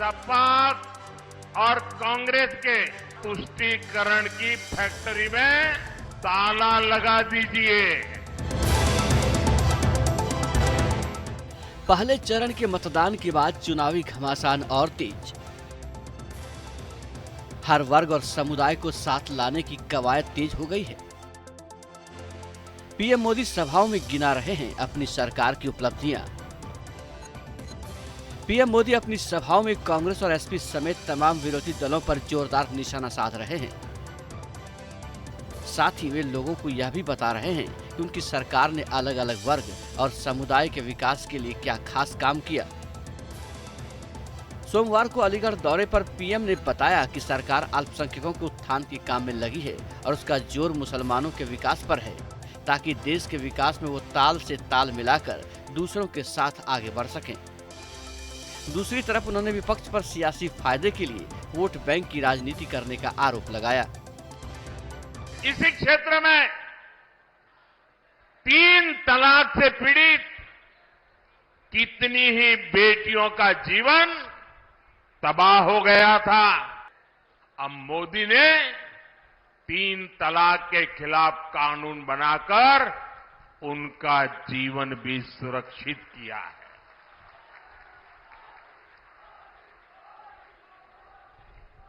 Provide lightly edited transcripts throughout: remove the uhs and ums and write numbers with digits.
सपा और कांग्रेस के तुष्टीकरण की फैक्ट्री में ताला लगा दीजिए। पहले चरण के मतदान के बाद चुनावी घमासान और तेज। हर वर्ग और समुदाय को साथ लाने की कवायद तेज हो गई है। पीएम मोदी सभाओं में गिना रहे हैं अपनी सरकार की उपलब्धियां। पीएम मोदी अपनी सभाओं में कांग्रेस और एसपी समेत तमाम विरोधी दलों पर जोरदार निशाना साध रहे हैं। साथ ही वे लोगों को यह भी बता रहे हैं कि उनकी सरकार ने अलग अलग वर्ग और समुदाय के विकास के लिए क्या खास काम किया। सोमवार को अलीगढ़ दौरे पर पीएम ने बताया कि सरकार अल्पसंख्यकों के उत्थान के काम में लगी है और उसका जोर मुसलमानों के विकास पर है, ताकि देश के विकास में वो ताल से ताल मिलाकर दूसरों के साथ आगे बढ़ सकें। दूसरी तरफ उन्होंने विपक्ष पर सियासी फायदे के लिए वोट बैंक की राजनीति करने का आरोप लगाया। इसी क्षेत्र में 3 तलाक से पीड़ित कितनी ही बेटियों का जीवन तबाह हो गया था। अब मोदी ने 3 तलाक के खिलाफ कानून बनाकर उनका जीवन भी सुरक्षित किया है।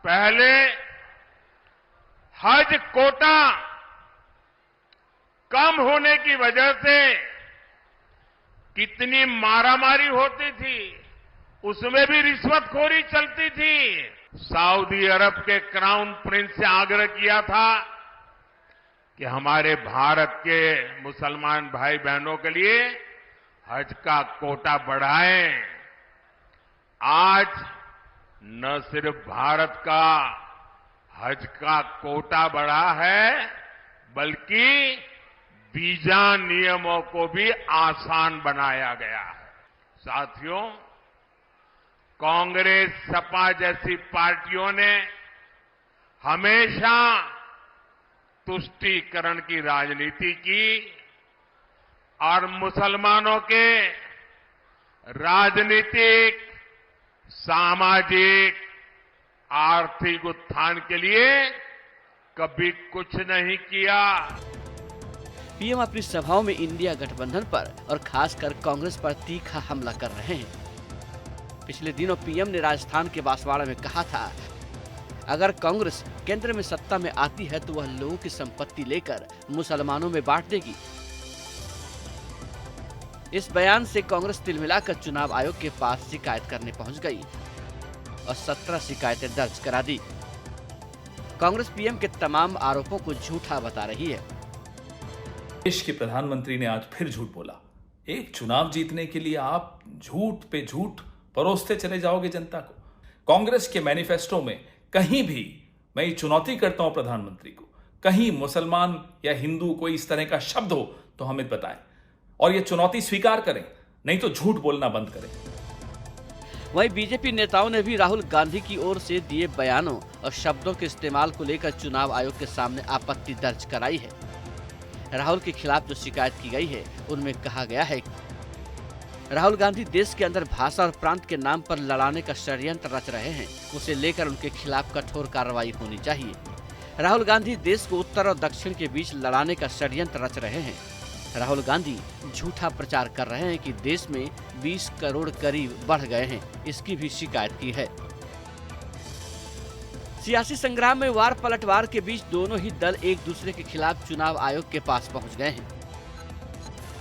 पहले हज कोटा कम होने की वजह से कितनी मारामारी होती थी, उसमें भी रिश्वतखोरी चलती थी। सऊदी अरब के क्राउन प्रिंस से आग्रह किया था कि हमारे भारत के मुसलमान भाई बहनों के लिए हज का कोटा बढ़ाएं। आज न सिर्फ भारत का हज का कोटा बढ़ा है, बल्कि वीजा नियमों को भी आसान बनाया गया है। साथियों, कांग्रेस, सपा जैसी पार्टियों ने हमेशा तुष्टीकरण की राजनीति की और मुसलमानों के राजनीतिक, सामाजिक, आर्थिक उत्थान के लिए कभी कुछ नहीं किया। पीएम अपनी सभाओं में इंडिया गठबंधन पर और खासकर कांग्रेस पर तीखा हमला कर रहे हैं। पिछले दिनों पीएम ने राजस्थान के बांसवाड़ा में कहा था, अगर कांग्रेस केंद्र में सत्ता में आती है तो वह लोगों की संपत्ति लेकर मुसलमानों में बांट देगी। इस बयान से कांग्रेस तिलमिलाकर चुनाव आयोग के पास शिकायत करने पहुंच गई और 17 शिकायतें दर्ज करा दी। कांग्रेस पीएम के तमाम आरोपों को झूठा बता रही है। देश के प्रधानमंत्री ने आज फिर झूठ बोला। एक चुनाव जीतने के लिए आप झूठ पे झूठ परोसते चले जाओगे जनता को। कांग्रेस के मैनिफेस्टो में कहीं भी, मैं ये चुनौती करता हूं प्रधानमंत्री को, कहीं मुसलमान या हिंदू कोई इस तरह का शब्द हो तो हमें बताएं और ये चुनौती स्वीकार करें, नहीं तो झूठ बोलना बंद करें। वहीं बीजेपी नेताओं ने भी राहुल गांधी की ओर से दिए बयानों और शब्दों के इस्तेमाल को लेकर चुनाव आयोग के सामने आपत्ति दर्ज कराई है। राहुल के खिलाफ जो शिकायत की गई है उनमें कहा गया है राहुल गांधी देश के अंदर भाषा और प्रांत के नाम पर लड़ाने का षड्यंत्र रच रहे हैं। उसे लेकर उनके खिलाफ कठोर कार्रवाई होनी चाहिए। राहुल गांधी देश को उत्तर और दक्षिण के बीच लड़ाने का षड्यंत्र रच रहे हैं। राहुल गांधी झूठा प्रचार कर रहे हैं कि देश में 20 करोड़ करीब बढ़ गए हैं, इसकी भी शिकायत की है। सियासी संग्राम में वार पलटवार के बीच दोनों ही दल एक दूसरे के खिलाफ चुनाव आयोग के पास पहुंच गए हैं।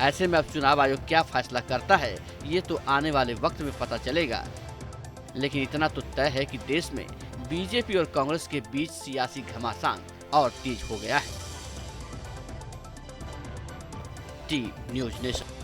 ऐसे में अब चुनाव आयोग क्या फैसला करता है ये तो आने वाले वक्त में पता चलेगा, लेकिन इतना तो तय है कि देश में बीजेपी और कांग्रेस के बीच सियासी घमासान और तेज हो गया है। T news nation.